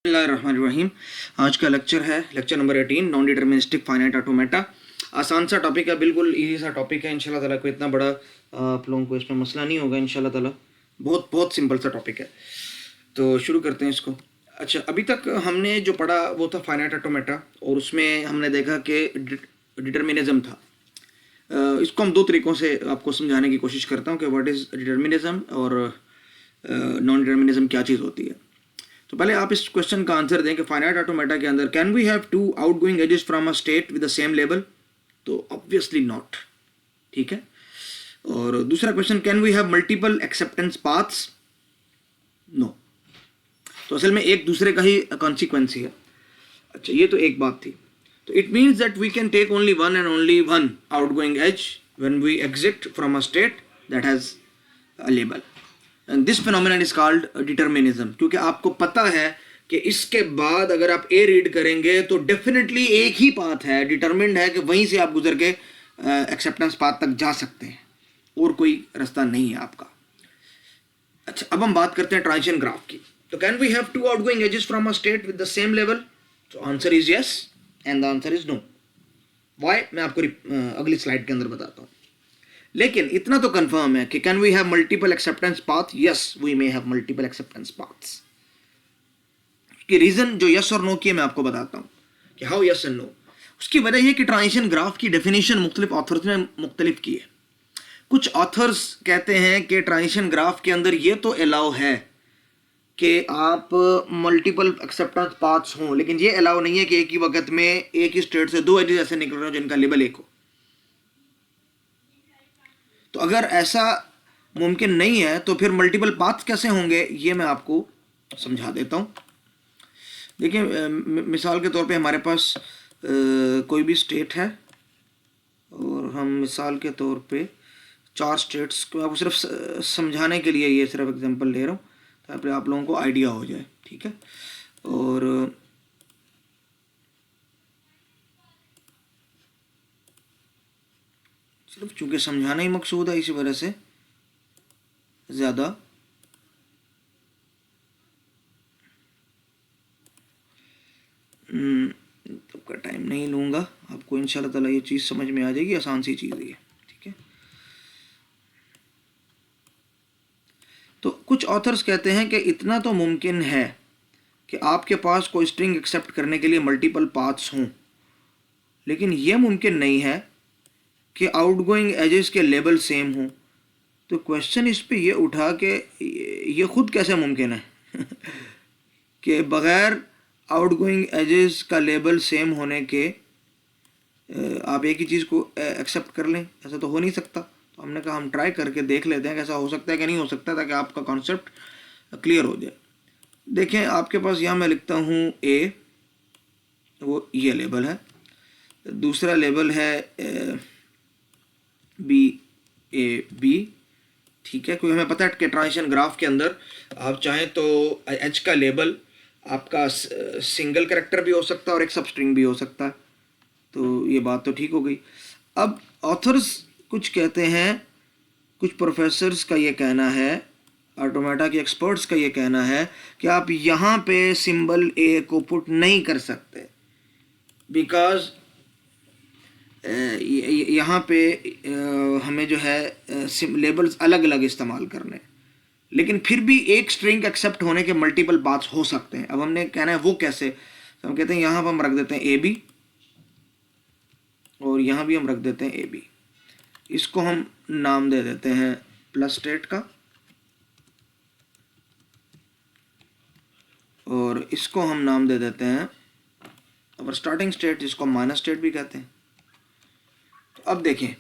बिस्मिल्लाहिर्रहमानिर्रहीम। आज का लेक्चर है lecture number 18 non deterministic finite automata. आसान सा टॉपिक है, बिल्कुल इजी सा टॉपिक है। इंशाल्लाह ताला कोई इतना बड़ा आप लोगों को इसमें मसला नहीं होगा इंशाल्लाह ताला। बहुत बहुत सिंपल सा टॉपिक है, तो शुरू करते हैं इसको। अच्छा, अभी तक हमने जो पढ़ा वो था फाइनाइट ऑटोमेटा, और उसमें हमने देखा कि डिटर्मिनिज्म था। इसको हम दो तरीक़ों से आपको समझाने की कोशिश करता हूँ कि व्हाट इज़ डिटर्मिनिज्म और नॉन डिटर्मिनिज्म क्या चीज़ होती है। तो पहले आप इस क्वेश्चन का आंसर दें कि फाइनाइट ऑटोमेटा के अंदर can we have two outgoing edges from a state with the same level? तो ऑब्वियसली नॉट, ठीक है। और दूसरा question, can we have multiple acceptance paths? No. तो असल में एक दूसरे का ही कॉन्सिक्वेंस ही है। अच्छा, ये तो एक बात थी। तो it means that we can take only one and only one outgoing edge when we exit from a state that has a label. And this phenomenon is called determinism, क्योंकि आपको पता है कि इसके बाद अगर आप ए रीड करेंगे तो डेफिनेटली एक ही पाथ है, डिटर्मिन्ड है कि वहीं से आप गुजर के एक्सेप्टेंस पाथ तक जा सकते हैं, और कोई रास्ता नहीं है आपका। अच्छा, अब हम बात करते हैं ट्रांजिशन ग्राफ की। तो can we have two outgoing edges from a state with the same level? तो answer is yes and the answer is no. Why, मैं आपको अगली स्लाइड के अंदर बताता हूँ। लेकिन इतना तो कंफर्म है कि can we have multiple acceptance path? Yes, we may have multiple acceptance paths. उसकी रीजन जो यस और नो की है मैं आपको बताता हूँ कि हाउ यस एंड नो। उसकी वजह यह कि ट्रांजिशन ग्राफ की डेफिनेशन मुख्तलिफ ऑथर्स ने मुख्तलिफ की है। कुछ ऑथर्स कहते हैं कि ट्रांजिशन ग्राफ के अंदर ये तो अलाउ है कि आप मल्टीपल एक्सेप्टेंस पाथ्स हों, लेकिन ये अलाउ नहीं है कि एक ही वक्त में एक ही स्टेट से दो एजेस ऐसे निकल रहे हो जिनका लेबल एक हो। तो अगर ऐसा मुमकिन नहीं है तो फिर मल्टीपल पाथ्स कैसे होंगे, ये मैं आपको समझा देता हूँ। देखिए, मिसाल के तौर पे हमारे पास कोई भी स्टेट है, और हम मिसाल के तौर पे चार स्टेट्स को आपको सिर्फ समझाने के लिए ये सिर्फ एग्जांपल ले रहा हूँ ताकि आप लोगों को आइडिया हो जाए, ठीक है। और सिर्फ चूँकि समझाना ही मकसूद है, इसी वजह से ज़्यादा आपका टाइम नहीं लूँगा। आपको इंशाल्लाह ताला ये चीज़ समझ में आ जाएगी, आसान सी चीज़ है, ठीक है। तो कुछ ऑथर्स कहते हैं कि इतना तो मुमकिन है कि आपके पास कोई स्ट्रिंग एक्सेप्ट करने के लिए मल्टीपल पाथ्स हों, लेकिन यह मुमकिन नहीं है कि आउटगोइंग एजेस के लेबल सेम हों। तो क्वेश्चन इस पे ये उठा कि ये खुद कैसे मुमकिन है कि बग़ैर आउटगोइंग एजेस का लेबल सेम होने के आप एक ही चीज़ को एक्सेप्ट कर लें? ऐसा तो हो नहीं सकता। तो हमने कहा हम ट्राई करके देख लेते हैं कैसा हो सकता है कि नहीं हो सकता, ताकि आपका कॉन्सेप्ट क्लियर हो जाए। देखें, आपके पास यहाँ मैं लिखता हूँ ए, वो ये लेबल है। दूसरा लेबल है बी ए बी, ठीक है। क्योंकि हमें पता है कि ट्रांजिशन ग्राफ के अंदर आप चाहें तो एच का लेबल आपका सिंगल कैरेक्टर भी हो सकता है और एक सब स्ट्रिंग भी हो सकता है। तो ये बात तो ठीक हो गई। अब ऑथर्स कुछ कहते हैं, कुछ प्रोफेसर्स का ये कहना है, ऑटोमेटा के एक्सपर्ट्स का ये कहना है कि आप यहाँ पे सिंबल ए को पुट नहीं कर सकते, बिकॉज यहाँ पे हमें जो है लेबल्स अलग अलग इस्तेमाल करने, लेकिन फिर भी एक स्ट्रिंग एक्सेप्ट होने के मल्टीपल पाथ्स हो सकते हैं। अब हमने कहना है वो कैसे, तो हम कहते हैं यहाँ पर हम रख देते हैं ए बी, और यहाँ भी हम रख देते हैं ए बी। इसको हम नाम दे देते हैं प्लस स्टेट का, और इसको हम नाम दे देते हैं और स्टार्टिंग स्टेट, जिसको माइनस स्टेट भी कहते हैं। तो अब देखें,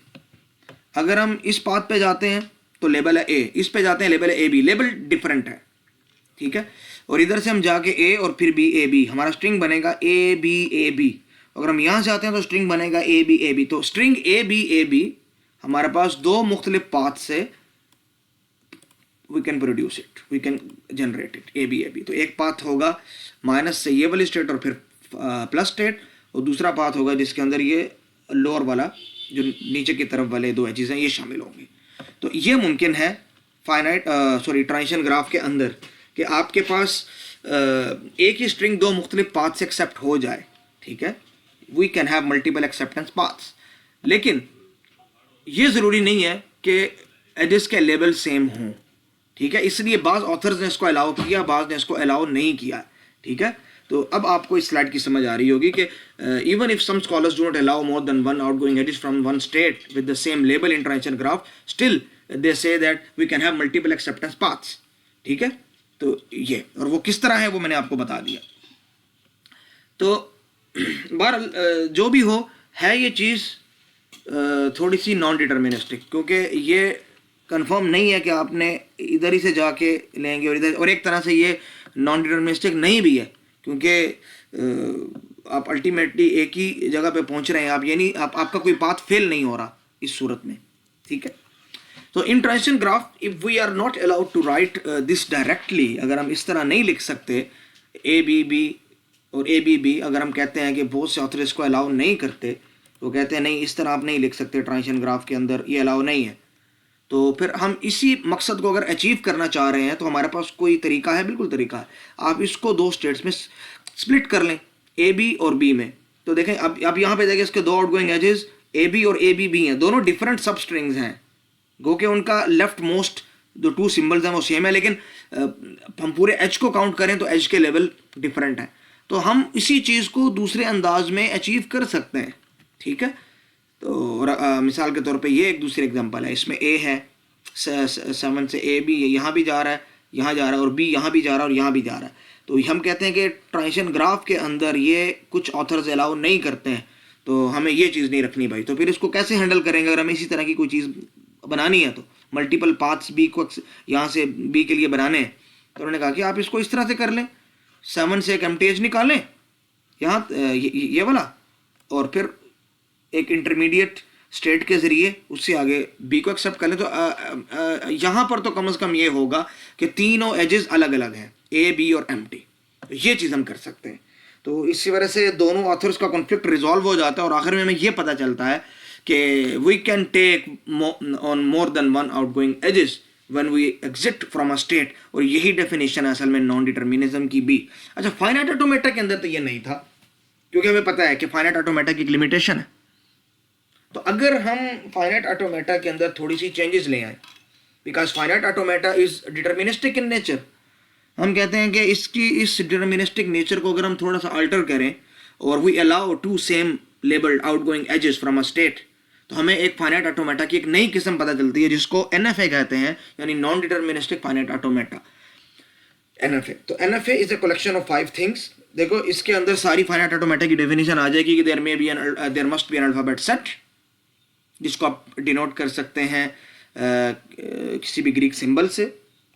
अगर हम इस पाथ पे जाते हैं तो लेबल है ए, इस पे जाते हैं लेबल है ए बी, लेबल डिफरेंट है, ठीक है। और इधर से हम जाके ए और फिर बी ए बी, हमारा स्ट्रिंग बनेगा ए बी। अगर हम यहाँ से आते हैं तो स्ट्रिंग बनेगा ए बी। तो स्ट्रिंग ए बी हमारे पास दो मुख्तलिफ पाथ से we can produce it, we can generate it, A B. तो एक पाथ होगा माइनस से ये वाली स्टेट और फिर प्लस स्टेट, और दूसरा पाथ होगा जिसके अंदर ये लोअर वाला जो नीचे की तरफ वाले दो एजेस हैं ये शामिल होंगे। तो ये मुमकिन है ट्रांजिशन ग्राफ के अंदर कि आपके पास एक ही स्ट्रिंग दो मुख्तलिफ पाथ से एक्सेप्ट हो जाए, ठीक है, we can have multiple acceptance paths, लेकिन ये ज़रूरी नहीं है कि एजेस के लेवल सेम हों, ठीक है। इसलिए बाज़ ऑथर्स ने इसको अलाउ किया, बाज़ ने इसको अलाउ नहीं किया, ठीक है। तो अब आपको इस स्लाइड की समझ आ रही होगी कि even if some scholars do not allow more than one outgoing edges from one state with the same label in transition graph, still they say that we can have multiple acceptance paths, ठीक है। तो ये, और वो किस तरह है वो मैंने आपको बता दिया। तो बहरहाल जो भी हो, है ये चीज़ थोड़ी सी नॉन डिटर्मिनिस्टिक, क्योंकि ये कंफर्म नहीं है कि आपने इधर ही से जाके लेंगे और इधर, और एक तरह से ये नॉन डिटर्मिनिस्टिक नहीं भी है, क्योंकि आप अल्टीमेटली एक ही जगह पे पहुंच रहे हैं आप, यानी आपका कोई पाथ फेल नहीं हो रहा इस सूरत में, ठीक है। तो in transition graph if we are not allowed to write this directly, अगर हम इस तरह नहीं लिख सकते ए बी बी और ए बी बी, अगर हम कहते हैं कि बहुत से ऑथर इसको अलाउ नहीं करते, तो कहते हैं नहीं इस तरह आप नहीं लिख सकते ट्रांजिशन ग्राफ के अंदर, ये अलाउ नहीं है। तो फिर हम इसी मकसद को अगर अचीव करना चाह रहे हैं तो हमारे पास कोई तरीका है, बिल्कुल तरीका है। आप इसको दो स्टेट्स में स्प्लिट कर लें, ए बी और बी में। तो देखें अब यहाँ पे देखें इसके दो आउटगोइंग एजेस ए बी और ए बी बी हैं, दोनों डिफरेंट सब स्ट्रिंग्स हैं, गो के उनका लेफ्ट मोस्ट जो टू सिंबल्स हैं वो सेम है, लेकिन हम पूरे एच को काउंट करें तो एच के लेवल डिफरेंट है। तो हम इसी चीज़ को दूसरे अंदाज में अचीव कर सकते हैं, ठीक है। तो मिसाल के तौर पे ये एक दूसरी एग्जांपल है, इसमें ए है 7 से ए बी यहाँ भी जा रहा है, यहाँ जा रहा है, और बी यहाँ भी जा रहा है और यहाँ भी जा रहा है। तो हम कहते हैं कि ट्रांजिशन ग्राफ के अंदर ये कुछ ऑथर्स अलाउ नहीं करते हैं, तो हमें ये चीज़ नहीं रखनी भाई। तो फिर इसको कैसे हैंडल करेंगे अगर हमें इसी तरह की कोई चीज़ बनानी है, तो मल्टीपल पाथ्स बी को यहाँ से बी के लिए बनाने हैं। तो उन्होंने कहा कि आप इसको इस तरह से कर लें, 7 से एक एम्प्टी एज निकालें यहाँ ये वाला, और फिर एक इंटरमीडिएट स्टेट के ज़रिए उससे आगे बी को एक्सेप्ट कर लें। तो यहाँ पर तो कम से कम ये होगा कि तीनों एजेस अलग अलग हैं, ए बी और एम्प्टी, तो ये चीज़ हम कर सकते हैं। तो इसी वजह से दोनों ऑथर्स का कॉन्फ्लिक्ट रिजॉल्व हो जाता है और आखिर में हमें ये पता चलता है कि we can take on more than one outgoing edges when we exit from a state, और यही डेफिनेशन है असल में नॉन डिटर्मिनिज्म की भी। अच्छा, फाइनाइट ऑटोमेटा के अंदर तो ये नहीं था, क्योंकि हमें पता है कि फाइनाइट ऑटोमेटा की एक लिमिटेशन है। तो अगर हम फाइनाइट ऑटोमेटा के अंदर थोड़ी सी चेंजेस ले आए, because finite automata is deterministic in nature, हम कहते हैं कि इसकी इस डिटर्मिनिस्टिक नेचर को अगर हम थोड़ा सा अल्टर करें और we allow two same labelled outgoing edges from a state, तो हमें एक फाइनाइट ऑटोमेटा की एक नई किस्म पता चलती है जिसको NFA कहते हैं, यानी non deterministic finite automata, NFA। तो NFA is a collection of 5 things. देखो इसके अंदर सारी फाइनाइट ऑटोमेटा की डेफिनेशन आ जाएगी कि there must be an alphabet set, जिसको आप डिनोट कर सकते हैं किसी भी ग्रीक सिंबल से,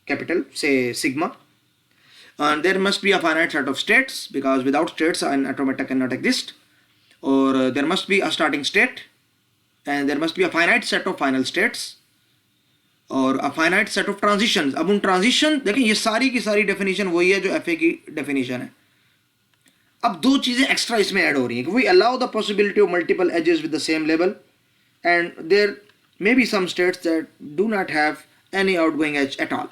कैपिटल से sigma. There must be a finite set of states, because without states an automata can not exist. और there must be a starting state, and there must be a finite set of final states और a finite set of transitions। अब उन transition देखें, ये सारी की सारी definition वही है जो FA की डेफिनेशन है। अब दो चीज़ें एक्स्ट्रा इसमें ऐड हो रही हैं कि we allow the possibility of multiple edges with the same level and there may be some states that do not have any outgoing edge at all.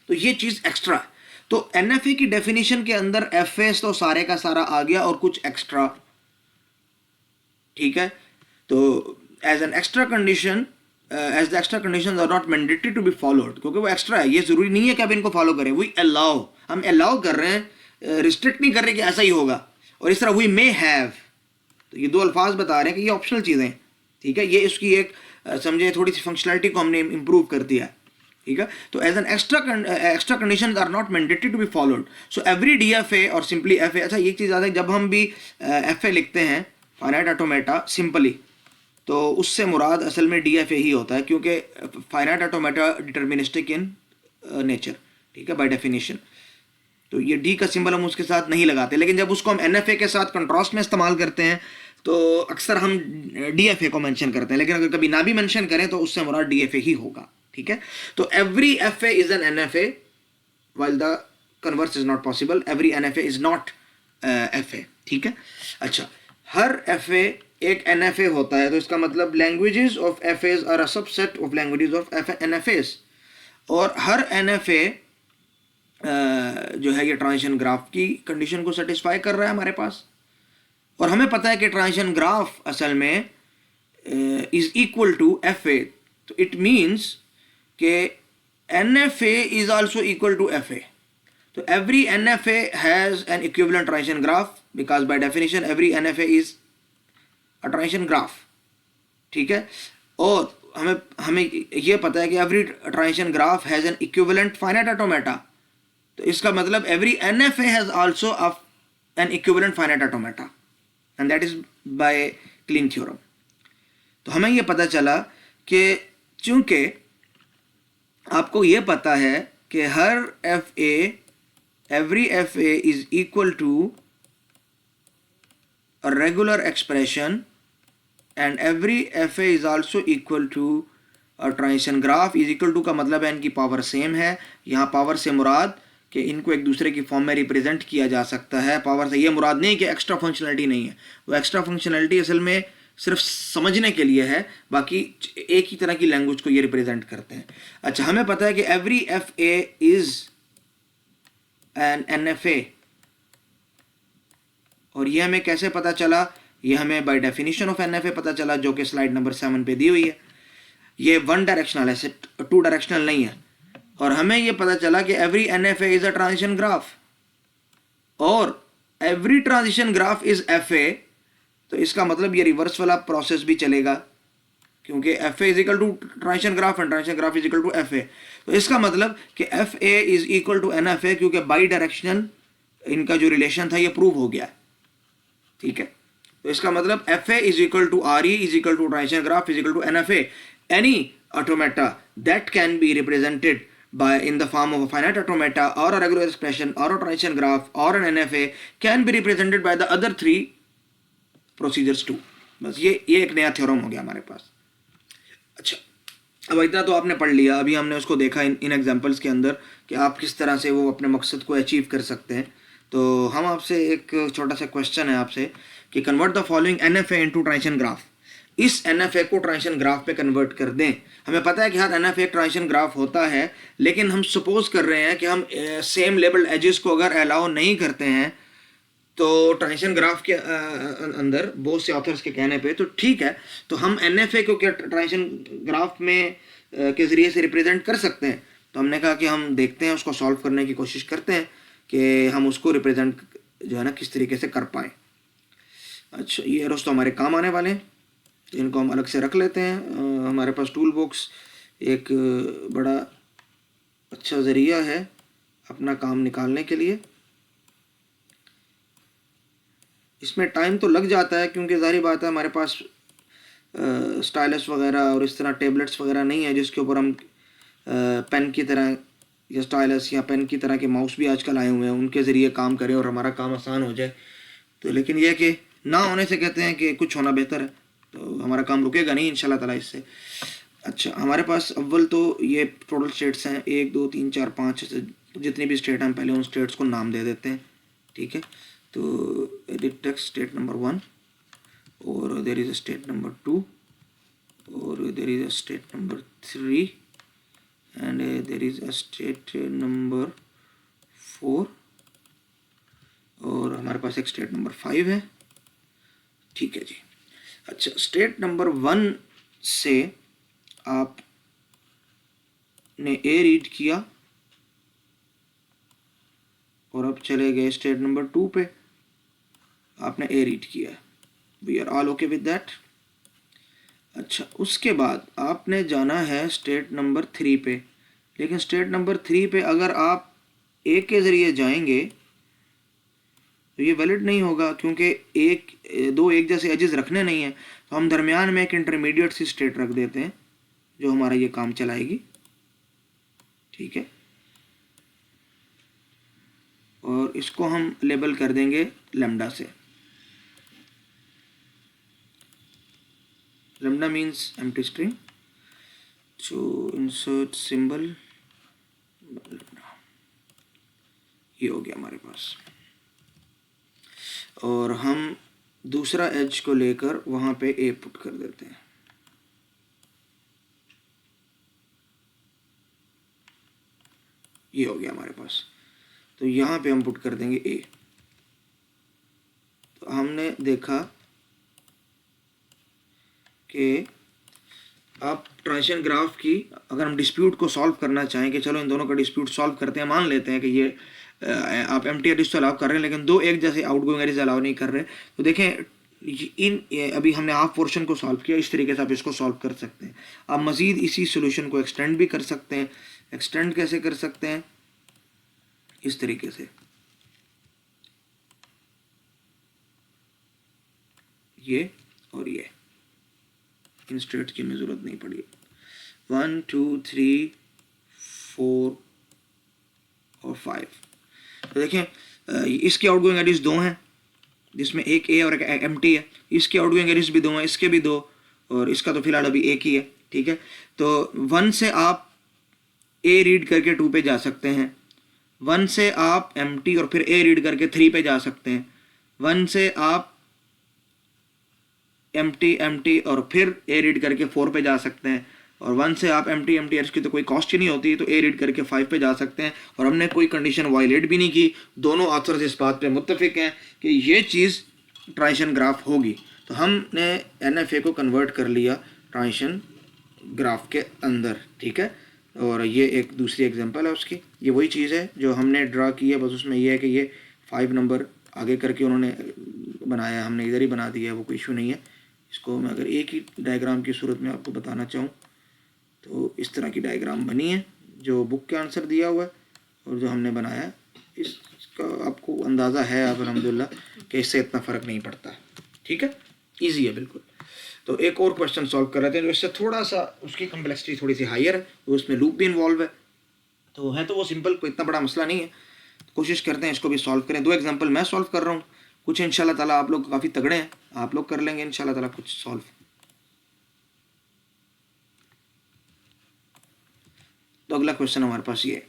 तो ये चीज़ एक्स्ट्रा है। तो NFA की डेफिनेशन के अंदर FA तो सारे का सारा आ गया और कुछ एक्स्ट्रा, ठीक है। तो as an extra condition, as the extra conditions are not mandatory to be followed, क्योंकि वो एक्स्ट्रा है, ये जरूरी नहीं है कि आप इनको फॉलो करें। वी अलाउ, हम अलाउ कर रहे हैं, रिस्ट्रिक्ट नहीं कर रहे कि ऐसा ही होगा। और इस तरह वी मे हैव, तो ये दो अल्फाज बता रहे हैं कि ये ऑप्शनल चीज़ें, ठीक है। ये इसकी एक समझे थोड़ी सी फंक्शनलिटी को हमने इम्प्रूव कर दिया है, ठीक है। तो as an extra condition are not mandatory to be followed, so every DFA और सिंपली FA। अच्छा, ये चीज़ आता है जब हम भी FA लिखते हैं फाइनाइट ऑटोमेटा सिंपली, तो उससे मुराद असल में DFA ही होता है, क्योंकि finite automata deterministic in nature, ठीक है, बाय डेफिनेशन। तो ये D का सिंबल हम उसके साथ नहीं लगाते, लेकिन जब उसको हम NFA के साथ कंट्रास्ट में इस्तेमाल करते हैं तो अक्सर हम DFA को मेंशन करते हैं, लेकिन अगर कभी ना भी मेंशन करें तो उससे मुराद DFA ही होगा, ठीक है। तो every FA is an NFA while the converse is not possible, every NFA is not FA, ठीक है। अच्छा, हर FA एक NFA होता है, तो इसका मतलब languages of FAs are a subset of languages of NFAs, और हर NFA जो है ये ट्रांजिशन ग्राफ की कंडीशन को सेटिस्फाई कर रहा है हमारे पास। और हमें पता है कि ट्रांजिशन ग्राफ असल में is equal to F A, तो इट मीन्स कि N F A is also equal to F A. तो every NFA has an equivalent transition graph because by definition every NFA is a transition graph, ठीक है। और हमें हमें ये पता है कि every transition graph has an equivalent finite automata, तो इसका मतलब every NFA has also an equivalent finite automata and that is by Kleene theorem। तो हमें ये पता चला कि चूंकि आपको ये पता है कि हर FA every FA is equal to a regular expression and every FA is also equal to a transition graph is equal to का मतलब है इनकी पावर सेम है। यहाँ पावर से मुराद कि इनको एक दूसरे की फॉर्म में रिप्रेजेंट किया जा सकता है। पावर से ये मुराद नहीं कि एक्स्ट्रा फंक्शनलिटी नहीं है, वो एक्स्ट्रा फंक्शनलिटी असल में सिर्फ समझने के लिए है, बाकी एक ही तरह की लैंग्वेज को ये रिप्रेजेंट करते हैं। अच्छा, हमें पता है कि every FA is an NFA, और ये हमें कैसे पता चला? ये हमें बाय डेफिनेशन ऑफ NFA पता चला, जो कि स्लाइड नंबर 7 पे दी हुई है। ये वन डायरेक्शनल है, टू डायरेक्शनल नहीं है। और हमें ये पता चला कि every NFA is a transition graph और every transition graph is FA, तो इसका मतलब ये रिवर्स वाला प्रोसेस भी चलेगा क्योंकि FA is equal to transition graph and transition graph is equal to FA। तो इसका मतलब कि FA is equal to NFA, क्योंकि बाई डायरेक्शनल इनका जो रिलेशन था ये प्रूव हो गया, ठीक है। तो इसका मतलब FA is equal to RE is equal to transition graph is equal to NFA। Any automata that can be represented by in the form of a finite automata or a regular expression or a transition graph or an NFA can be represented by the other three procedures too। बस ये एक नया theorem हो गया हमारे पास। अच्छा, अब इतना तो आपने पढ़ लिया, अभी हमने उसको देखा इन एग्जांपल्स के अंदर कि आप किस तरह से वो अपने मकसद को अचीव कर सकते हैं। तो हम आपसे एक छोटा सा क्वेश्चन है आपसे कि convert the following NFA into transition graph. इस NFA को ट्रांजिशन ग्राफ पे कन्वर्ट कर दें। हमें पता है कि हर NFA एक ट्रांजिशन ग्राफ होता है, लेकिन हम सपोज कर रहे हैं कि हम सेम लेबल्ड एजेस को अगर अलाउ नहीं करते हैं तो ट्रांजिशन ग्राफ के अंदर बहुत से ऑथर्स के कहने पे तो ठीक है, तो हम NFA को क्या ट्रांजिशन ग्राफ में के ज़रिए से रिप्रेजेंट कर सकते हैं। तो हमने कहा कि हम देखते हैं, उसको सॉल्व करने की कोशिश करते हैं कि हम उसको रिप्रेजेंट जो है ना किस तरीके से कर पाएँ। अच्छा, ये एरोस तो हमारे काम आने वाले हैं, तो इनको हम अलग से रख लेते हैं। हमारे पास टूल बॉक्स एक बड़ा अच्छा ज़रिया है अपना काम निकालने के लिए। इसमें टाइम तो लग जाता है क्योंकि ज़ाहिर बात है हमारे पास स्टाइलस वगैरह और इस तरह टेबलेट्स वगैरह नहीं है जिसके ऊपर हम पेन की तरह या स्टाइलस या पेन की तरह के माउस भी आजकल आए हुए हैं, उनके ज़रिए काम करें और हमारा काम आसान हो जाए। तो लेकिन यह कि ना होने से कहते हैं कि कुछ होना बेहतर है, तो हमारा काम रुकेगा नहीं इंशाल्लाह ताला इससे। अच्छा, हमारे पास अव्वल तो ये टोटल स्टेट्स हैं 1 2 3 4 5 जितनी भी स्टेट हैं, पहले उन स्टेट्स को नाम दे देते हैं, ठीक है। तो एडिट टेक्स्ट स्टेट नंबर 1 और there is a state number 2 और there is a state number 3 and there is a state number 4 और हमारे पास एक स्टेट नंबर 5 है, ठीक है जी। अच्छा, स्टेट नंबर 1 से आपने ए रीड किया और अब चले गए स्टेट नंबर 2 पे, आपने ए रीड किया, we are all okay with that. अच्छा, उसके बाद आपने जाना है स्टेट नंबर 3 पे, लेकिन स्टेट नंबर 3 पे अगर आप ए के ज़रिए जाएंगे तो ये वैलिड नहीं होगा क्योंकि दो एक जैसे एजेस रखने नहीं हैं। तो हम दरमियान में एक इंटरमीडिएट सी स्टेट रख देते हैं जो हमारा ये काम चलाएगी, ठीक है। और इसको हम लेबल कर देंगे लैम्डा से। लैम्डा मीन्स एम्प्टी स्ट्रिंग, सो इंसर्ट सिंबल, ये हो गया हमारे पास। और हम दूसरा एज को लेकर वहाँ पे ए पुट कर देते हैं, ये हो गया हमारे पास। तो यहाँ पे हम पुट कर देंगे ए। तो हमने देखा कि आप ट्रांजिशन ग्राफ की अगर हम डिस्प्यूट को सॉल्व करना चाहें कि चलो इन दोनों का डिस्प्यूट सॉल्व करते हैं, मान लेते हैं कि ये आप एम्प्टी एडिश तो अलाउ कर रहे हैं लेकिन दो एक जैसे आउटगोइंग एडिश अलाउ नहीं कर रहे, तो देखें अभी हमने हाफ पोर्शन को सॉल्व किया, इस तरीके से आप इसको सॉल्व कर सकते हैं। आप मज़ीद इसी सोल्यूशन को एक्सटेंड भी कर सकते हैं। एक्सटेंड कैसे कर सकते हैं? इस तरीके से, ये और ये इन स्ट्रेट्स की हमें ज़रूरत नहीं पड़ी। 1 2 3 4 और 5। तो देखें इसके आउटगोइंग एडिश दो हैं जिसमें एक ए और एक एम्प्टी है, इसके आउटगोइंग एडिश भी दो हैं, इसके भी दो, और इसका तो फिलहाल अभी एक ही है, ठीक है। तो 1 से आप ए रीड करके 2 पे जा सकते हैं, 1 से आप एम्प्टी और फिर ए रीड करके 3 पे जा सकते हैं, 1 से आप एम्प्टी एम्प्टी और फिर ए रीड करके 4 पे जा सकते हैं, और 1 से आप एम्प्टी एम्प्टी की तो कोई कॉस्ट ही नहीं होती, तो ए रीड करके 5 पे जा सकते हैं। और हमने कोई कंडीशन वायलेट भी नहीं की, दोनों ऑथर्स इस बात पे मुत्तफिक हैं कि ये चीज़ ट्रांजिशन ग्राफ होगी। तो हमने एनएफए को कन्वर्ट कर लिया ट्रांजिशन ग्राफ के अंदर, ठीक है। और ये एक दूसरी एग्जांपल है उसकी, ये वही चीज़ है जो हमने ड्रा की है, बस उसमें यह है कि ये 5 नंबर आगे करके उन्होंने बनाया, हमने इधर ही बना दिया है, वो कोई इशू नहीं है। इसको मैं अगर एक ही डायग्राम की सूरत में आपको बताना चाहूँ तो इस तरह की डायग्राम बनी है जो बुक के आंसर दिया हुआ है और जो हमने बनाया है, इसका आपको अंदाज़ा है अब अल्हम्दुलिल्लाह कि इससे इतना फ़र्क नहीं पड़ता है, ठीक है, ईजी है बिल्कुल। तो एक और क्वेश्चन सॉल्व कर रहे थे जो इससे थोड़ा सा उसकी कम्प्लेक्सिटी थोड़ी सी हायर है, तो उसमें लूप भी इन्वॉल्व है, तो है तो वो सिंपल, कोई इतना बड़ा मसला नहीं है। कोशिश करते हैं इसको भी सॉल्व करें। 2 एग्जाम्पल मैं सॉल्व कर रहा हूँ, कुछ इंशाल्लाह ताला आप लोग काफ़ी तगड़े हैं, आप लोग कर लेंगे इंशाल्लाह ताला कुछ सॉल्व। तो अगला क्वेश्चन हमारे पास ये है।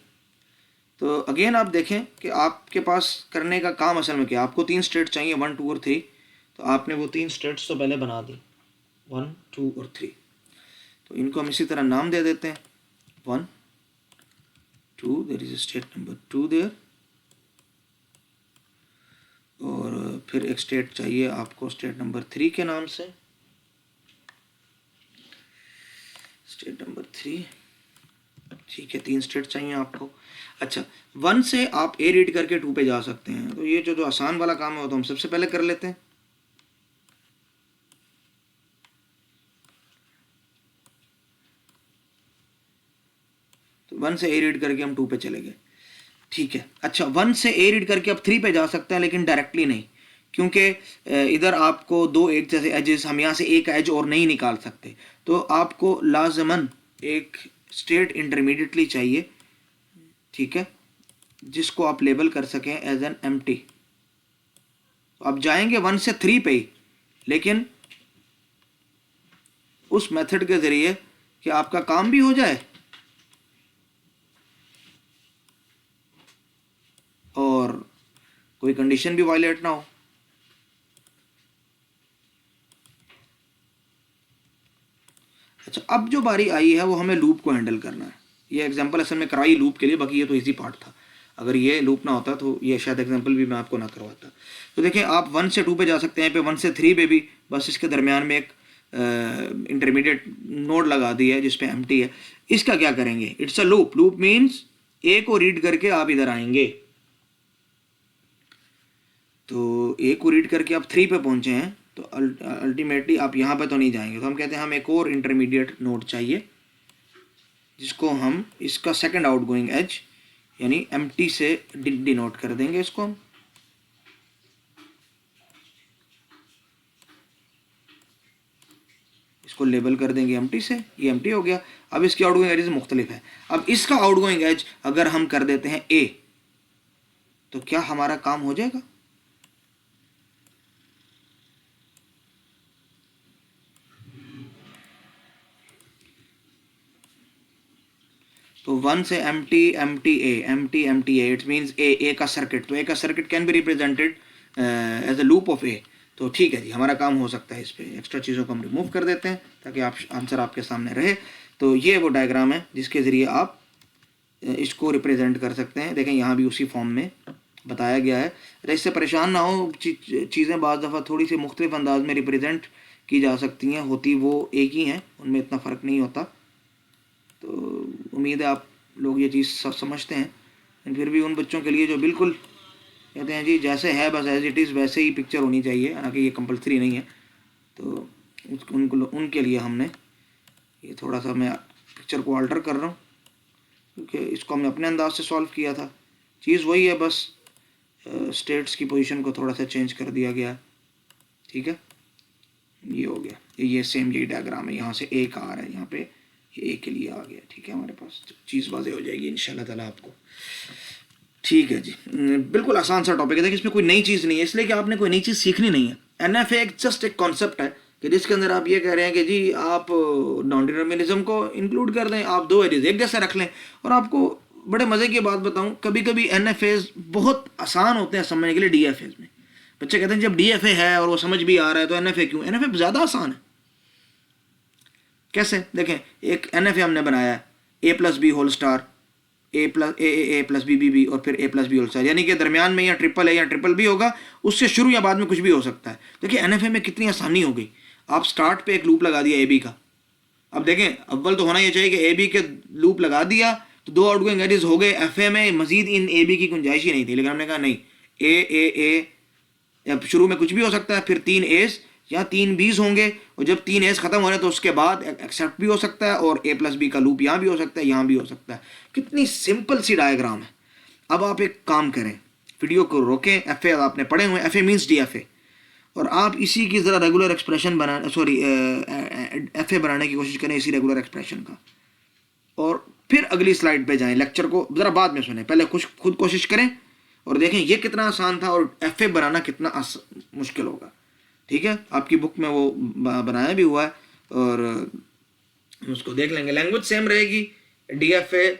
तो अगेन आप देखें कि आपके पास करने का काम असल में क्या, आपको 3 स्टेट चाहिए 1 2 और 3, तो आपने वो 3 स्टेट्स तो पहले बना दी 1 2 और 3। तो इनको हम इसी तरह नाम दे देते हैं 1 2, there is state number 2 there, और फिर एक स्टेट चाहिए आपको स्टेट नंबर 3 के नाम से, स्टेट नंबर 3, ठीक है। 3 स्टेट चाहिए आपको। अच्छा, 1 से आप ए रीड करके 2 पे जा सकते हैं, तो ये जो आसान वाला काम है वो तो हम सबसे पहले कर लेते हैं। तो 1 से ए रीड करके हम 2 पे चले गए, ठीक है। अच्छा, 1 से ए रीड करके आप 3 पे जा सकते हैं लेकिन डायरेक्टली नहीं, क्योंकि इधर आपको 2 एक जैसे एजेस, हम यहाँ से एक एज और नहीं निकाल सकते, तो आपको लाजमन एक स्टेट इंटरमीडिएटली चाहिए, ठीक है, जिसको आप लेबल कर सकें एज एन एम्प्टी। तो आप जाएंगे 1 से 3 पे ही, लेकिन उस मेथड के ज़रिए कि आपका काम भी हो जाए और कोई कंडीशन भी वायलेट ना हो। अच्छा, अब जो बारी आई है वो हमें लूप को हैंडल करना है। ये एग्जांपल असल में कराई लूप के लिए, बाकी ये तो इजी पार्ट था, अगर ये लूप ना होता तो ये शायद एग्जांपल भी मैं आपको ना करवाता। तो देखें, आप 1 से 2 पे जा सकते हैं, पे 1 से 3 पे भी, बस इसके दरमियान में एक इंटरमीडिएट नोड लगा दी है जिसपे एम्प्टी है। इसका क्या करेंगे? It's a loop. Loop means a को रीड करके आप इधर आएंगे, तो ए को रीड करके आप 3 पे पहुंचे हैं, तो अल्टीमेटली आप यहाँ पे तो नहीं जाएंगे, तो हम कहते हैं हम एक और इंटरमीडिएट नोड चाहिए जिसको हम इसका सेकंड आउटगोइंग एज यानी एम्प्टी से डिनोट कर देंगे। इसको हम इसको लेबल कर देंगे एम्प्टी से, ये एम्प्टी हो गया। अब इसकी आउटगोइंग एज मुख्तलिफ है। अब इसका आउटगोइंग एज अगर हम कर देते हैं ए, तो क्या हमारा काम हो जाएगा? तो 1 से empty empty a, it means a का सर्किट। तो ए का circuit can be represented as a loop of a. तो ठीक है जी, हमारा काम हो सकता है। इस पे एक्स्ट्रा चीज़ों को हम रिमूव कर देते हैं ताकि आप आंसर आपके सामने रहे। तो ये वो डायग्राम है जिसके ज़रिए आप इसको रिप्रेजेंट कर सकते हैं। देखें यहाँ भी उसी फॉर्म में बताया गया है। तो इससे परेशान ना हो, चीज़ें बाज़ दफ़ा थोड़ी सी मुख्तलिफ अंदाज में रिप्रेजेंट की जा सकती हैं, होती वो एक ही हैं, उनमें इतना फ़र्क नहीं होता। तो उम्मीद है आप लोग ये चीज़ समझते हैं। लेकिन फिर भी उन बच्चों के लिए जो बिल्कुल कहते हैं जी जैसे है बस एज इट इज़ वैसे ही पिक्चर होनी चाहिए, हालांकि ये कंपलसरी नहीं है, तो उनके लिए हमने ये थोड़ा सा मैं पिक्चर को अल्टर कर रहा हूँ, क्योंकि इसको हमने अपने अंदाज से सॉल्व किया था। चीज़ वही है, बस स्टेट्स की पोजीशन को थोड़ा सा चेंज कर दिया गया। ठीक है, ये हो गया, ये सेम यही डायग्राम है। यहाँ से ए का आ रहा है, यहाँ पे ये ए के लिए आ गया। ठीक है, हमारे पास चीज़ वाज़े हो जाएगी इंशाल्लाह ताला आपको। ठीक है जी, बिल्कुल आसान सा टॉपिक है। देखिए इसमें कोई नई चीज़ नहीं है, इसलिए कि आपने कोई नई चीज़ सीखनी नहीं है। NFA एक जस्ट एक कॉन्सेप्ट है कि जिसके अंदर आप ये कह रहे हैं कि जी आप नॉन डिटर्मिनिज्म को इंक्लूड कर दें, आप दो एरियाज एक जैसे रख लें। और आपको बड़े मज़े की बात बताऊं, कभी कभी NFAs बहुत आसान होते हैं समझने के लिए DFAs में। बच्चे कहते हैं जब DFA है और वो समझ भी आ रहा है तो NFA क्यों? NFA ज़्यादा आसान है। कैसे? देखें, एक NFA हमने बनाया है A+B होल स्टार, A+B और फिर A+B होल स्टार, यानी कि दरमियान में या ट्रिपल A या ट्रिपल B होगा, उससे शुरू या बाद में कुछ भी हो सकता है। देखिए NFA में कितनी आसानी हो गई। आप स्टार्ट पे एक लूप लगा दिया AB का। अब देखें, अव्वल तो होना ये चाहिए कि AB के लूप लगा दिया तो दो आउटगोइंग एजेस हो गए। FA में मजीद इन AB की गुंजाइश ही नहीं थी, लेकिन हमने कहा नहीं, A शुरू में कुछ भी हो सकता है, फिर 3 A's या 3 B's होंगे, और जब 3 A's खत्म हो रहे तो उसके बाद एक्सेप्ट भी हो सकता है और A+B का लूप यहाँ भी हो सकता है, यहाँ भी हो सकता है। कितनी सिंपल सी डायग्राम है। अब आप एक काम करें, वीडियो को रोकें, FA आपने पढ़े हुए, FA मीन्स DFA, और आप इसी की ज़रा रेगुलर एक्सप्रेशन बनाना, FA बनाने की कोशिश करें इसी रेगुलर एक्सप्रेशन का, और फिर अगली स्लाइड पे जाएं। लेक्चर को ज़रा बाद में सुनें, पहले खुद कोशिश करें और देखें ये कितना आसान था और FA बनाना कितना मुश्किल होगा। ठीक है, आपकी बुक में वो बनाया भी हुआ है और उसको देख लेंगे। लैंग्वेज सेम रहेगी, DFA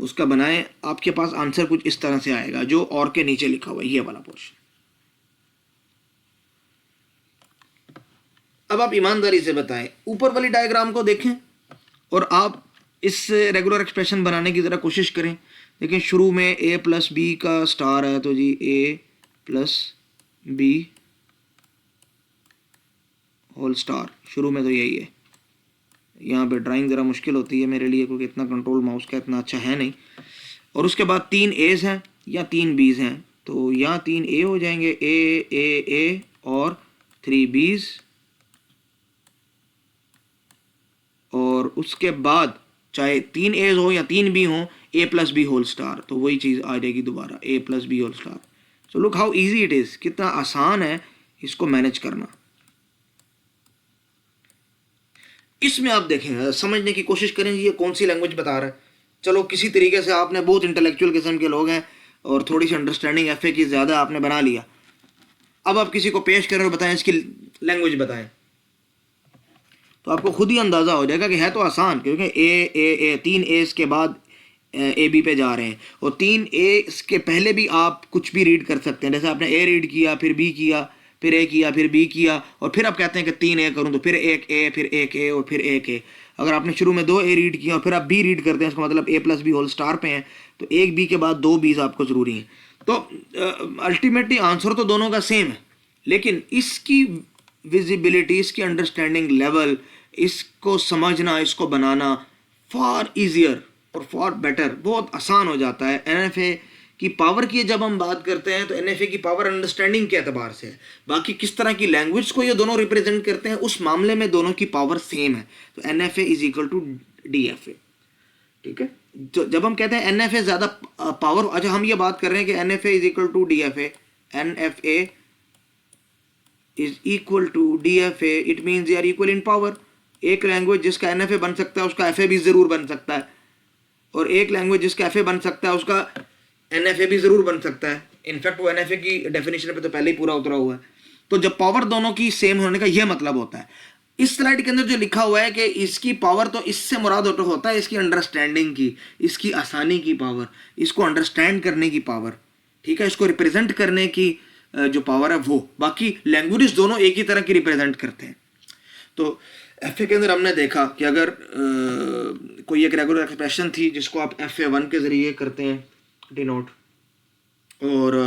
उसका बनाएं, आपके पास आंसर कुछ इस तरह से आएगा जो और के नीचे लिखा हुआ है, ये वाला पोर्शन। अब आप ईमानदारी से बताएं, ऊपर वाली डायग्राम को देखें और आप इस रेगुलर एक्सप्रेशन बनाने की ज़रा कोशिश करें। देखिए शुरू में A+B का स्टार है, तो जी A+B होल स्टार, शुरू में तो यही है। यहाँ पे ड्राइंग ज़रा मुश्किल होती है मेरे लिए, क्योंकि इतना कंट्रोल माउस का इतना अच्छा है नहीं। और उसके बाद 3 A's हैं या 3 B's हैं, तो यहाँ 3 A हो जाएंगे, A और 3 B's, और उसके बाद चाहे 3 A's हो या 3 B हो, A+B होल स्टार, तो वही चीज़ आ जाएगी दोबारा, A+B whole star. So look how easy it is, कितना आसान है इसको मैनेज करना। इसमें आप देखें, समझने की कोशिश करें ये कौन सी लैंग्वेज बता रहा है। चलो किसी तरीके से आपने, बहुत इंटेलेक्चुअल किस्म के लोग हैं और थोड़ी सी अंडरस्टैंडिंग FA की ज़्यादा आपने बना लिया। अब आप किसी को पेश करें और बताएं इसकी लैंग्वेज बताएं, तो आपको खुद ही अंदाज़ा हो जाएगा कि है तो आसान, क्योंकि A 3 A's के बाद AB पे जा रहे हैं, और 3 A's के पहले भी आप कुछ भी रीड कर सकते हैं। जैसे आपने A रीड किया, फिर B किया, फिर A किया, फिर B किया, और फिर आप कहते हैं कि 3 A करूं, तो फिर एक A, फिर एक A और फिर एक A। अगर आपने शुरू में 2 A रीड किया और फिर आप B रीड करते हैं, इसका मतलब A+B होल स्टार पे हैं, तो एक B के बाद 2 B's आपको ज़रूरी हैं। तो अल्टीमेटली आंसर तो दोनों का सेम है, लेकिन इसकी विजिबिलिटी, इसकी अंडरस्टैंडिंग लेवल, इसको समझना, इसको बनाना फार ईजियर और फार बेटर, बहुत आसान हो जाता है। NFA की पावर की जब हम बात करते हैं तो NFA की पावर अंडरस्टैंडिंग के एतबार से है। बाकी किस तरह की लैंग्वेज को ये दोनों रिप्रेजेंट करते हैं, उस मामले में दोनों की पावर सेम है। तो NFA is equal to DFA। ठीक है, तो जब हम कहते हैं NFA ज़्यादा पावर, अच्छा हम ये बात कर रहे हैं कि NFA is equal to DFA, NFA is equal to DFA, it means they are equal in power. एक लैंग्वेज जिसका NFA बन सकता है उसका FA भी ज़रूर बन सकता है, और एक लैंग्वेज जिसका FA बन सकता है उसका NFA भी ज़रूर बन सकता है। इनफैक्ट वो NFA की डेफिनेशन पे तो पहले ही पूरा उतरा हुआ है। तो जब पावर दोनों की सेम होने का यह मतलब होता है। इस स्लाइड के अंदर जो लिखा हुआ है कि इसकी पावर, तो इससे मुराद होता है इसकी अंडरस्टैंडिंग की, इसकी आसानी की पावर, इसको अंडरस्टैंड करने की पावर। ठीक है, इसको रिप्रेजेंट करने की जो पावर है वो। बाकी लैंग्वेज दोनों एक ही तरह की रिप्रेजेंट करते हैं। तो एफ ए के अंदर हमने देखा कि अगर कोई एक रेगुलर एक्सप्रेशन थी जिसको आप FA1 के ज़रिए करते हैं डिनोट, और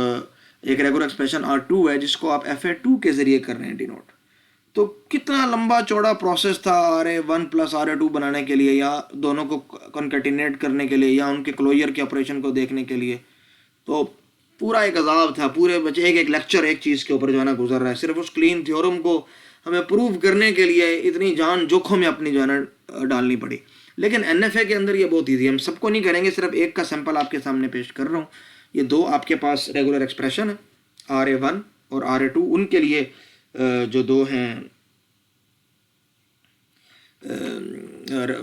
एक रेगुलर एक्सप्रेशन R2 है जिसको आप FA2 के ज़रिए कर रहे हैं डिनोट, तो कितना लंबा चौड़ा प्रोसेस था RA1 प्लस RA2 बनाने के लिए, या दोनों को कॉन्केटिनेट करने के लिए, या उनके क्लोजर के ऑपरेशन को देखने के लिए। तो पूरा एक अजाब था, पूरे बच्चे एक लेक्चर एक चीज़ के ऊपर जो है ना गुजर रहा है। सिर्फ उस क्लीन थ्योरम को हमें प्रूव करने के लिए इतनी जान जोखों में अपनी जो है ना डालनी पड़ी। लेकिन NFA के अंदर ये बहुत ईजी है, हम सबको नहीं करेंगे, सिर्फ एक का सैंपल आपके सामने पेश कर रहा हूँ। ये दो आपके पास रेगुलर एक्सप्रेशन है RA1 और RA2, उनके लिए जो दो हैं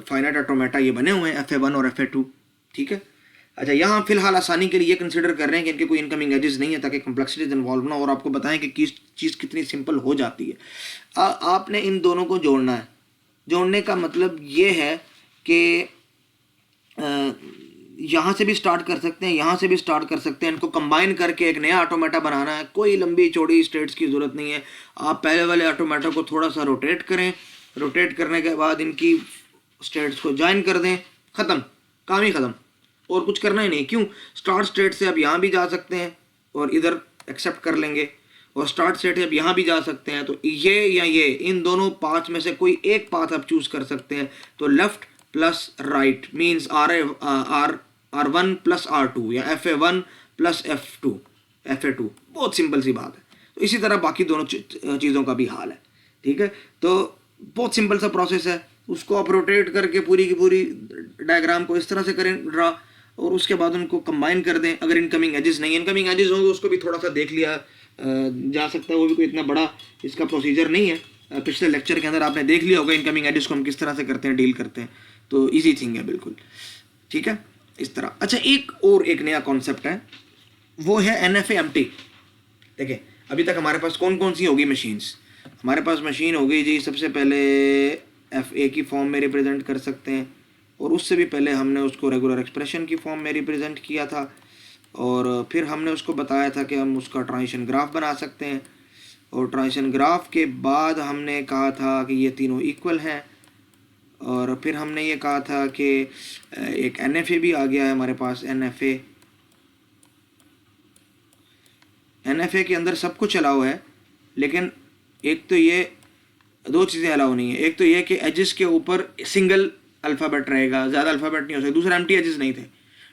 फाइनाइट ऑटोमेटा ये बने हुए हैं FA1 और FA2, ठीक है। अच्छा, यहाँ फिलहाल आसानी के लिए ये कंसिडर कर रहे हैं कि इनके कोई इनकमिंग एजेस नहीं है ताकि कम्प्लेक्सिटीज इन्वॉल्व ना हो, और आपको बताएं कि किस चीज़ कितनी सिंपल हो जाती है। आपने इन दोनों को जोड़ना है। जोड़ने का मतलब ये है कि यहाँ से भी स्टार्ट कर सकते हैं, यहाँ से भी स्टार्ट कर सकते हैं, इनको कंबाइन करके एक नया ऑटोमेटा बनाना है। कोई लंबी चौड़ी स्टेट्स की ज़रूरत नहीं है। आप पहले वाले ऑटोमेटा को थोड़ा सा रोटेट करें, रोटेट करने के बाद इनकी स्टेट्स को ज्वाइन कर दें, ख़त्म, काम ही ख़त्म, और कुछ करना ही नहीं। क्यों? स्टार्ट स्टेट से अब यहाँ भी जा सकते हैं और इधर एक्सेप्ट कर लेंगे, और स्टार्ट स्टेट से अब यहाँ भी जा सकते हैं। तो ये या ये, इन दोनों पाथ में से कोई एक पाथ आप चूज़ कर सकते हैं। तो left plus right means R1 plus R2 या FA1 प्लस FA2। बहुत सिंपल सी बात है। तो इसी तरह बाकी दोनों चीज़ों का भी हाल है, ठीक है। तो बहुत सिंपल सा प्रोसेस है। उसको आप रोटेट करके पूरी की पूरी डायग्राम को इस तरह से करें ड्रा, और उसके बाद उनको कंबाइन कर दें। अगर इनकमिंग एजेस नहीं, इनकमिंग एजेस होंगे उसको भी थोड़ा सा देख लिया जा सकता है, वो भी कोई इतना बड़ा इसका प्रोसीजर नहीं है। पिछले लेक्चर के अंदर आपने देख लिया होगा इनकमिंग एजेस को हम किस तरह से करते हैं, डील करते हैं। तो ईजी थिंग है बिल्कुल, ठीक है, इस तरह। अच्छा, एक नया कॉन्सेप्ट है, वो है NFA-empty। देखिए, अभी तक हमारे पास कौन कौन सी होगी मशीन्स? हमारे पास मशीन हो गई जी, सबसे पहले FA की फॉर्म में रिप्रेजेंट कर सकते हैं, और उससे भी पहले हमने उसको रेगुलर एक्सप्रेशन की फॉर्म में रिप्रेजेंट किया था, और फिर हमने उसको बताया था कि हम उसका ट्रांजिशन ग्राफ बना सकते हैं, और ट्रांजिशन ग्राफ के बाद हमने कहा था कि ये तीनों इक्वल हैं, और फिर हमने ये कहा था कि एक NFA भी आ गया है हमारे पास। NFA के अंदर सब कुछ अलाउ है, लेकिन एक तो ये दो चीज़ें अलाउ नहीं है। एक तो ये कि एजेस के ऊपर सिंगल अल्फ़ाबेट रहेगा, ज़्यादा अल्फ़ाबेट नहीं हो सकता। दूसरा, एम्प्टी एजेस नहीं थे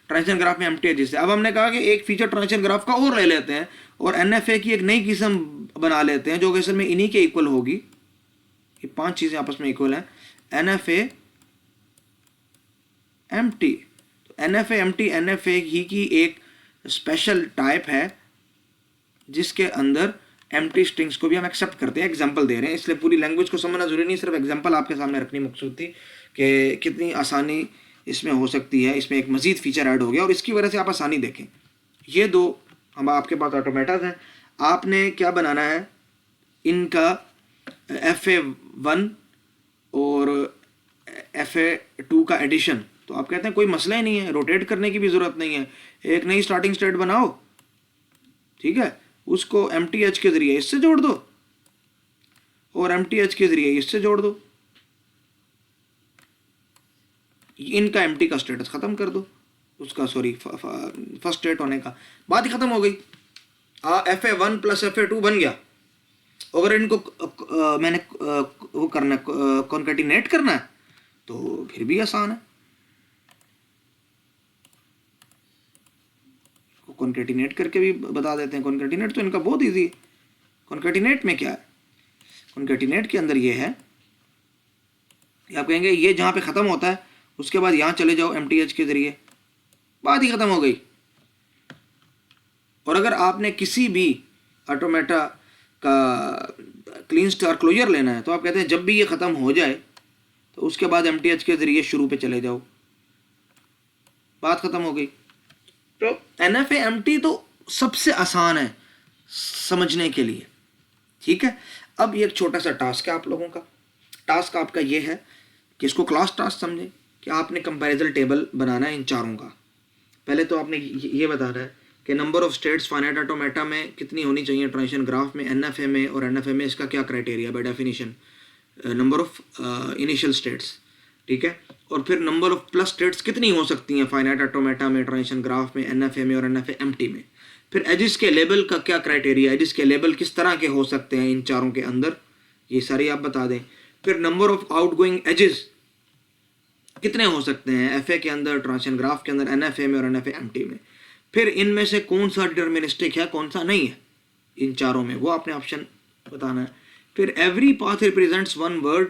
ट्रांजिशन ग्राफ में, एम्प्टी एजेस थे। अब हमने कहा कि एक फीचर ट्रांजिशन ग्राफ का और ले लेते हैं, और NFA की एक नई किस्म बना लेते हैं जो कि असल में इन्हीं के इक्वल होगी। ये 5 चीज़ें आपस में इक्वल हैं। NFA-empty, तो NFA-empty NFA ही की एक स्पेशल टाइप है जिसके अंदर एम्प्टी स्ट्रिंग्स को भी हम एक्सेप्ट करते हैं। एग्जांपल दे रहे हैं, इसलिए पूरी लैंग्वेज को समझना जरूरी नहीं, सिर्फ एग्जांपल आपके सामने रखनी मकसूद थी कि कितनी आसानी इसमें हो सकती है। इसमें एक मजीद फीचर ऐड हो गया और इसकी वजह से आप आसानी देखें। ये दो हम आपके पास ऑटोमेटास हैं, आपने क्या बनाना है, इनका FA1 और FA2 का एडिशन। तो आप कहते हैं कोई मसला ही नहीं है, रोटेट करने की भी ज़रूरत नहीं है, एक नई स्टार्टिंग स्टेट बनाओ, ठीक है, उसको MTH के ज़रिए इससे जोड़ दो और MTH के ज़रिए इससे जोड़ दो, इनका एम्प्टी का स्टेटस ख़त्म कर दो, उसका सॉरी फर्स्ट स्टेट होने का, बात ही ख़त्म हो गई। FA1 प्लस FA2 बन गया। अगर इनको मैंने वो करना है, कॉन्केटिनेट करना है, तो फिर भी आसान है। कॉन्केटिनेट करके भी बता देते हैं। कॉन्केटिनेट तो इनका बहुत इजी है। कॉन्केटिनेट में क्या है, कॉन्केटिनेट के अंदर ये है कि आप कहेंगे ये जहाँ पे ख़त्म होता है उसके बाद यहाँ चले जाओ MTH के ज़रिए, बात ही ख़त्म हो गई। और अगर आपने किसी भी ऑटोमेटा का क्लीन स्टार क्लोजर लेना है तो आप कहते हैं जब भी ये ख़त्म हो जाए तो उसके बाद MTH के ज़रिए शुरू पे चले जाओ, बात ख़त्म हो गई। तो NFA-empty तो सबसे आसान है समझने के लिए, ठीक है। अब ये एक छोटा सा टास्क है आप लोगों का। टास्क आपका ये है कि इसको क्लास टास्क समझें कि आपने कंपैरिजन टेबल बनाना है इन चारों का। पहले तो आपने ये बताना है कि number of states finite automata में कितनी होनी चाहिए ट्रांजिशन ग्राफ में, NFA में और NFA में इसका क्या criteria by definition. Number of initial states, ठीक है। और फिर नंबर ऑफ प्लस स्टेट्स कितनी हो सकती हैं फाइनाइट ऑटोमेटा में, ट्रांजिशन ग्राफ में, एनएफए में और एनएफए एम्प्टी में। फिर एजिस के लेवल का क्या क्राइटेरिया, एजिस के लेवल किस तरह के हो सकते हैं इन चारों के अंदर, ये सारी आप बता दें। फिर नंबर ऑफ आउटगोइंग एजिस कितने हो सकते हैं एफए के अंदर, ट्रांजिशन ग्राफ के अंदर, एनएफए में और एनएफए एम्प्टी में। फिर इनमें से कौन सा डिटर्मिनिस्टिक है कौन सा नहीं है इन चारों में, वो आपने ऑप्शन बताना है। फिर every path represents one word,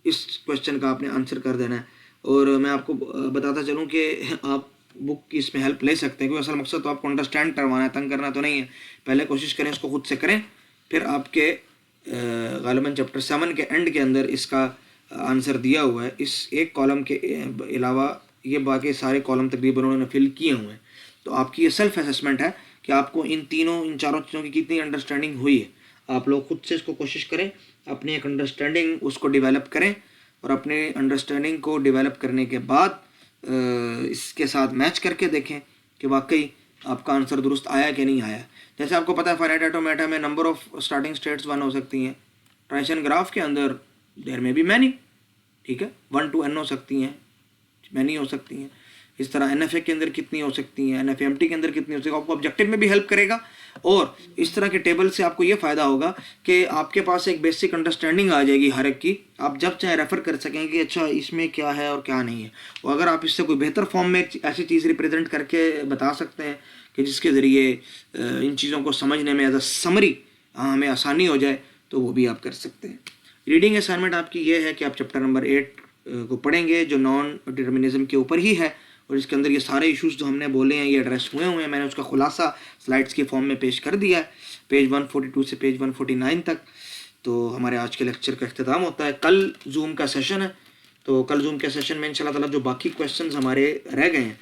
इस क्वेश्चन का आपने आंसर कर देना है। और मैं आपको बताता चलूँ कि आप बुक की इसमें हेल्प ले सकते हैं, क्योंकि असल मकसद तो आपको अंडरस्टैंड करवाना है, तंग करना तो नहीं है। पहले कोशिश करें इसको खुद से करें, फिर आपके गालिबन चैप्टर 7 के एंड के अंदर इसका आंसर दिया हुआ है। इस एक कॉलम के अलावा ये बाकी सारे कॉलम तकरीबन उन्होंने फिल किए हुए हैं। तो आपकी ये सेल्फ असेसमेंट है कि आपको इन चारों चीज़ों की कितनी अंडरस्टैंडिंग हुई है। आप लोग खुद से इसको कोशिश करें, अपनी एक अंडरस्टैंडिंग उसको डेवलप करें, और अपने अंडरस्टैंडिंग को डेवलप करने के बाद इसके साथ मैच करके देखें कि वाकई आपका आंसर दुरुस्त आया कि नहीं आया। जैसे आपको पता है फाइनाइट ऑटोमेटा में नंबर ऑफ स्टार्टिंग स्टेट्स 1 हो सकती हैं, ट्रांजिशन ग्राफ के अंदर देयर में भी मैनी, ठीक है, 1 to n हो सकती हैं, मैनी हो सकती हैं। इस तरह एनएफए के अंदर कितनी हो सकती हैं, एनएफए एम्प्टी के अंदर कितनी हो सकती है, आपको ऑब्जेक्टिव में भी हेल्प करेगा। और इस तरह के टेबल से आपको ये फ़ायदा होगा कि आपके पास एक बेसिक अंडरस्टैंडिंग आ जाएगी हर एक की, आप जब चाहे रेफ़र कर सकेंगे कि अच्छा इसमें क्या है और क्या नहीं है। और अगर आप इससे कोई बेहतर फॉर्म में ऐसी चीज़ रिप्रेजेंट करके बता सकते हैं कि जिसके ज़रिए इन चीज़ों को समझने में एज अ समरी हमें आसानी हो जाए, तो वो भी आप कर सकते हैं। रीडिंग असाइनमेंट आपकी ये है कि आप चैप्टर नंबर 8 को पढ़ेंगे, जो नॉन डिटर्मिनिज्म के ऊपर ही है, और इसके अंदर ये सारे इश्यूज जो हमने बोले हैं ये एड्रेस हुए हैं। मैंने उसका खुलासा स्लाइड्स के फॉर्म में पेश कर दिया है, पेज 142 से पेज 149 तक। तो हमारे आज के लेक्चर का अख्तिताम होता है। कल जूम का सेशन है, तो कल जूम के सेशन में इंशाल्लाह ताला जो बाकी क्वेश्चंस हमारे रह गए हैं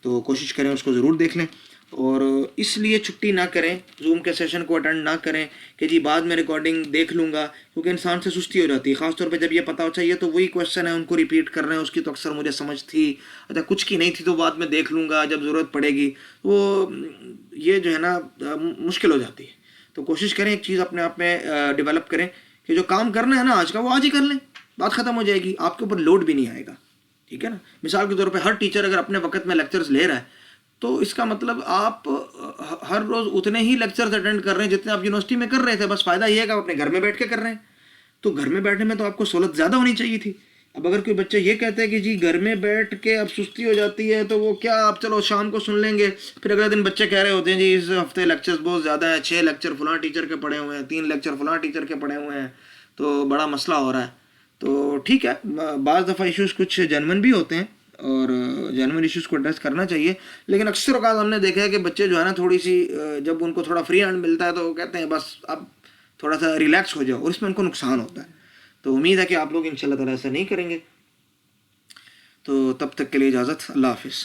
तो कोशिश करें उसको ज़रूर देख लें। और इसलिए छुट्टी ना करें, जूम के सेशन को अटेंड ना करें कि जी बाद में रिकॉर्डिंग देख लूँगा, क्योंकि इंसान से सुस्ती हो जाती है। ख़ासतौर पे जब ये पता हो चाहिए तो वही क्वेश्चन है उनको रिपीट कर रहे हैं, उसकी तो अक्सर मुझे समझ थी, अच्छा कुछ की नहीं थी तो बाद में देख लूँगा जब ज़रूरत पड़ेगी, वो ये जो है ना मुश्किल हो जाती है। तो कोशिश करें एक चीज़ अपने आप में डेवलप करें कि जो काम करना है ना आज का वो आज ही कर लें, बात ख़त्म हो जाएगी, आपके ऊपर लोड भी नहीं आएगा, ठीक है ना। मिसाल के तौर पर हर टीचर अगर अपने वक्त में लेक्चर्स ले रहा है तो इसका मतलब आप हर रोज़ उतने ही लेक्चर्स अटेंड कर रहे हैं जितने आप यूनिवर्सिटी में कर रहे थे। बस फ़ायदा ये है कि आप अपने घर में बैठ के कर रहे हैं, तो घर में बैठने में तो आपको सहूलत ज़्यादा होनी चाहिए थी। अब अगर कोई बच्चे ये कहते हैं कि जी घर में बैठ के अब सुस्ती हो जाती है, तो वो क्या आप चलो शाम को सुन लेंगे, फिर अगले दिन बच्चे कह रहे होते हैं जी इस हफ्ते लेक्चर्स बहुत ज़्यादा है, 6 लेक्चर फलां टीचर के पढ़े हुए हैं, 3 लेक्चर फलां टीचर के पढ़े हुए हैं, तो बड़ा मसला हो रहा है। तो ठीक है, बाज़ दफ़ा इश्यूज़ कुछ जेन्युइन भी होते हैं और जेन्युइन इश्यूज़ को एड्रेस करना चाहिए, लेकिन अक्सर औक़ात हमने देखा है कि बच्चे जो है ना थोड़ी सी जब उनको थोड़ा फ्री हैंड मिलता है तो वो कहते हैं बस अब थोड़ा सा रिलैक्स हो जाओ, और इसमें उनको नुकसान होता है। तो उम्मीद है कि आप लोग इंशाल्लाह ताला ऐसा नहीं करेंगे। तो तब तक के लिए इजाज़त, अल्लाह हाफ़िज़।